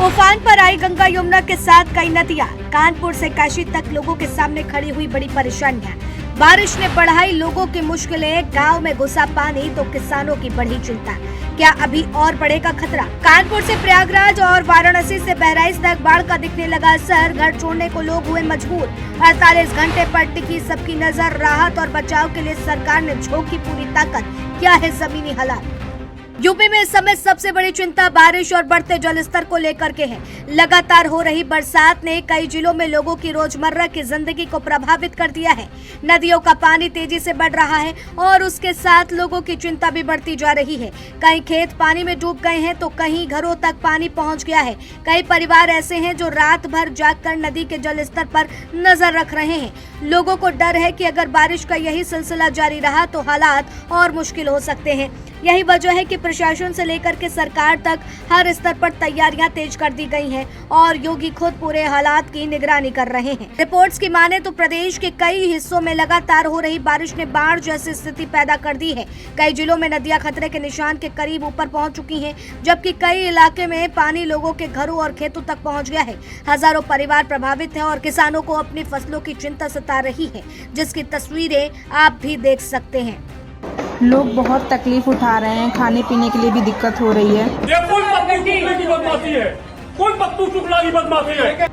उफान पर आई गंगा यमुना के साथ कई नदियां। कानपुर से काशी तक लोगों के सामने खड़ी हुई बड़ी परेशानियां। बारिश ने बढ़ाई लोगों की मुश्किलें। गांव में घुसा पानी तो किसानों की बढ़ी चिंता। क्या अभी और बढ़ेगा खतरा? कानपुर से प्रयागराज और वाराणसी से बहराइच तक बाढ़ का दिखने लगा असर। घर छोड़ने को लोग हुए मजबूर। 48 घंटे पर टिकी सबकी नजर। राहत और बचाव के लिए सरकार ने झोंकी पूरी ताकत। क्या है जमीनी हालात? यूपी में इस समय सबसे बड़ी चिंता बारिश और बढ़ते जलस्तर को लेकर के है। लगातार हो रही बरसात ने कई जिलों में लोगों की रोजमर्रा की जिंदगी को प्रभावित कर दिया है। नदियों का पानी तेजी से बढ़ रहा है और उसके साथ लोगों की चिंता भी बढ़ती जा रही है। कई खेत पानी में डूब गए हैं तो कहीं घरों तक पानी पहुंच गया है। कई परिवार ऐसे हैं जो रात भर जागकर नदी के जलस्तर पर नजर रख रहे हैं। लोगों को डर है कि अगर बारिश का यही सिलसिला जारी रहा तो हालात और मुश्किल हो सकते हैं। यही वजह है कि प्रशासन से लेकर के सरकार तक हर स्तर पर तैयारियां तेज कर दी गई हैं और योगी खुद पूरे हालात की निगरानी कर रहे हैं। रिपोर्ट्स की माने तो प्रदेश के कई हिस्सों में लगातार हो रही बारिश ने बाढ़ जैसी स्थिति पैदा कर दी है। कई जिलों में नदियां खतरे के निशान के करीब ऊपर पहुंच चुकी हैं, जबकि कई इलाके में पानी लोगों के घरों और खेतों तक पहुंच गया है। हजारों परिवार प्रभावित हैं और किसानों को अपनी फसलों की चिंता सता रही है, जिसकी तस्वीरें आप भी देख सकते हैं। लोग बहुत तकलीफ उठा रहे हैं, खाने पीने के लिए भी दिक्कत हो रही है। ये कोई पत्तू चुगली की बदमाशी है, कोई पत्तू चुगला की बदमाशी है।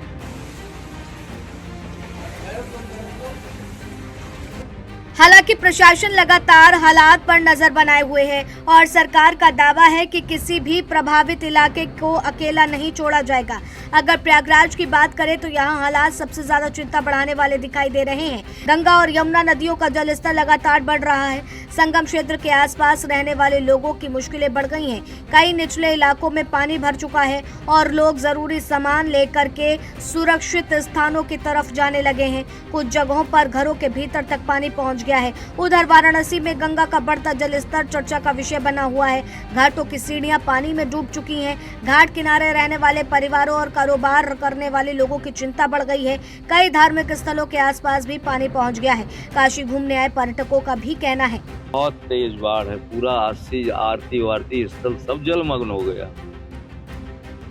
हालांकि प्रशासन लगातार हालात पर नजर बनाए हुए है और सरकार का दावा है कि किसी भी प्रभावित इलाके को अकेला नहीं छोड़ा जाएगा। अगर प्रयागराज की बात करें तो यहाँ हालात सबसे ज्यादा चिंता बढ़ाने वाले दिखाई दे रहे हैं। गंगा और यमुना नदियों का जलस्तर लगातार बढ़ रहा है। संगम क्षेत्र के आसपास रहने वाले लोगों की मुश्किलें बढ़ गई हैं। कई निचले इलाकों में पानी भर चुका है और लोग जरूरी सामान लेकर के सुरक्षित स्थानों की तरफ जाने लगे हैं। कुछ जगहों पर घरों के भीतर तक पानी पहुंच गया है। उधर वाराणसी में गंगा का बढ़ता जलस्तर चर्चा का विषय बना हुआ है। घाटों की सीढ़ियां पानी में डूब चुकी हैं। घाट किनारे रहने वाले परिवारों और कारोबार करने वाले लोगों की चिंता बढ़ गई है। कई धार्मिक स्थलों के आसपास भी पानी पहुंच गया है। काशी घूमने आए पर्यटकों का भी कहना है, बहुत तेज बाढ़ है, पूरा आरती वारती स्थल सब जलमग्न हो गया।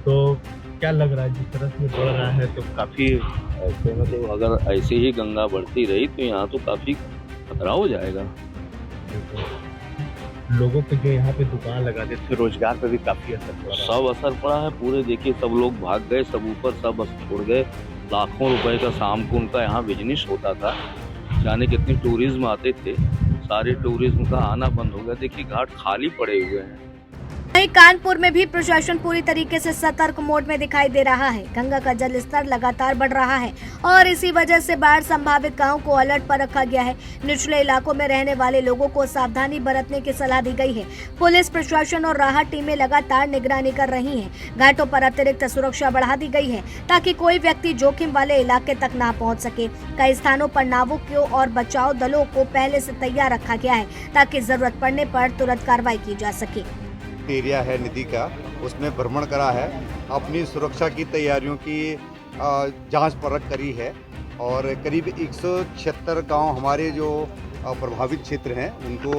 तो क्या लग रहा है, जिस तरह से बढ़ रहा है तो काफी ऐसे मतलब अगर ऐसे ही गंगा बढ़ती रही तो यहाँ तो काफी खतरा हो जाएगा। लोगों पे जो यहाँ पे दुकान लगाते थे रोजगार पे भी काफी असर पड़ा है। सब असर पड़ा है पूरे। देखिए सब लोग भाग गए, सब ऊपर सब बस छोड़ गए। लाखों रुपए का शाम को उनका यहाँ बिजनेस होता था। जाने कितने टूरिज्म आते थे, सारे टूरिज्म का आना बंद हो गया। देखिए घाट खाली पड़े हुए हैं। वहीं कानपुर में भी प्रशासन पूरी तरीके से सतर्क मोड में दिखाई दे रहा है। गंगा का जलस्तर लगातार बढ़ रहा है और इसी वजह से बाढ़ संभावित गांव को अलर्ट पर रखा गया है। निचले इलाकों में रहने वाले लोगों को सावधानी बरतने की सलाह दी गई है। पुलिस प्रशासन और राहत टीमें लगातार निगरानी कर रही हैं। घाटों पर अतिरिक्त सुरक्षा बढ़ा दी गई है ताकि कोई व्यक्ति जोखिम वाले इलाके तक ना पहुँच सके। कई स्थानों पर नावों को और बचाव दलों को पहले से तैयार रखा गया है ताकि जरूरत पड़ने पर तुरंत कार्रवाई की जा सके। एरिया है नदी का, उसमें भ्रमण करा है, अपनी सुरक्षा की तैयारियों की जांच परख करी है और करीब 176 गांव हमारे जो प्रभावित क्षेत्र हैं उनको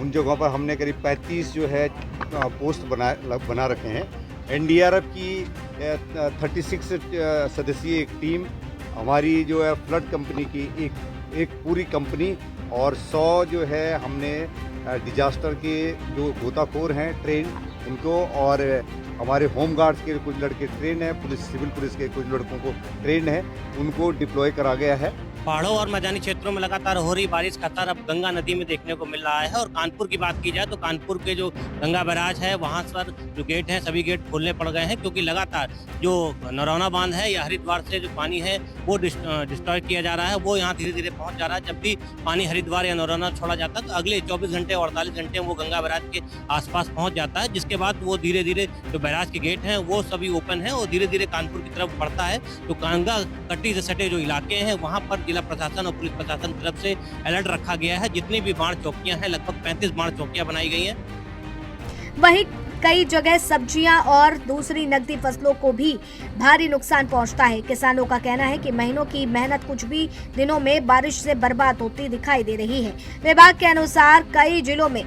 उन जगहों पर हमने करीब 35 जो है पोस्ट बना रखे हैं। एनडीआरएफ की 36 सदस्यीय एक टीम, हमारी जो है फ्लड कंपनी की एक पूरी कंपनी और 100 जो है हमने डिजास्टर के जो गोताखोर हैं ट्रेन उनको, और हमारे होम गार्ड्स के कुछ लड़के ट्रेन है, पुलिस सिविल पुलिस के कुछ लड़कों को ट्रेन है, उनको डिप्लॉय करा गया है। पहाड़ों और मैदानी क्षेत्रों में लगातार हो रही बारिश का असर अब गंगा नदी में देखने को मिल रहा है। और कानपुर की बात की जाए तो कानपुर के जो गंगा बैराज है वहां पर जो गेट हैं सभी गेट खोलने पड़ गए हैं, क्योंकि लगातार जो नरौना बांध है या हरिद्वार से जो पानी है वो डिस्ट्रॉय किया जा रहा है, वो यहाँ धीरे धीरे पहुँच जा रहा है। जब भी पानी हरिद्वार या नरौना छोड़ा जाता है तो अगले 24 घंटे और 48 घंटे वो गंगा बैराज के आसपास पहुँच जाता है, जिसके बाद वो धीरे धीरे जो बैराज के गेट हैं वो सभी ओपन है और धीरे धीरे कानपुर की तरफ बढ़ता है। तो गंगा कट्टी से सटे जो इलाके हैं वहाँ पर जिला प्रशासन और पुलिस प्रशासन की तरफ से अलर्ट रखा गया है। जितनी भी बाढ़ चौकियां हैं, लगभग 35 बाढ़ चौकियां बनाई गई हैं। वहीं कई जगह सब्जियां और दूसरी नकदी फसलों को भी भारी नुकसान पहुंचता है। किसानों का कहना है कि महीनों की मेहनत कुछ भी दिनों में बारिश से बर्बाद होती दिखाई दे रही है। विभाग के अनुसार कई जिलों में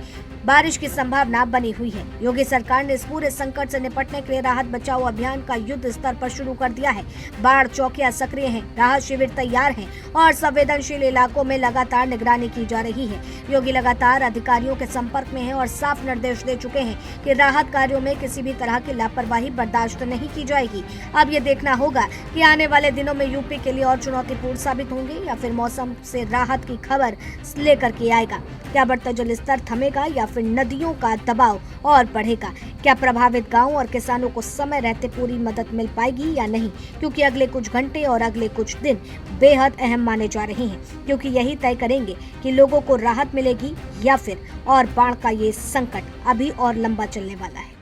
बारिश की संभावना बनी हुई है। योगी सरकार ने इस पूरे संकट से निपटने के लिए राहत बचाओ अभियान का युद्ध स्तर पर शुरू कर दिया है। बाढ़ चौकियां सक्रिय हैं, राहत शिविर तैयार हैं और संवेदनशील इलाकों में लगातार निगरानी की जा रही है। योगी लगातार अधिकारियों के संपर्क में हैं और साफ निर्देश दे चुके हैं कि राहत कार्यों में किसी भी तरह की लापरवाही बर्दाश्त नहीं की जाएगी। अब ये देखना होगा कि आने वाले दिनों में यूपी के लिए और चुनौतीपूर्ण साबित होंगे या फिर मौसम से राहत की खबर लेकर के आएगा। क्या बढ़ता जल स्तर थमेगा या फिर नदियों का दबाव और बढ़ेगा? क्या प्रभावित गांव और किसानों को समय रहते पूरी मदद मिल पाएगी या नहीं? क्योंकि अगले कुछ घंटे और अगले कुछ दिन बेहद अहम माने जा रहे हैं, क्योंकि यही तय करेंगे कि लोगों को राहत मिलेगी या फिर और बाढ़ का ये संकट अभी और लंबा चलने वाला है।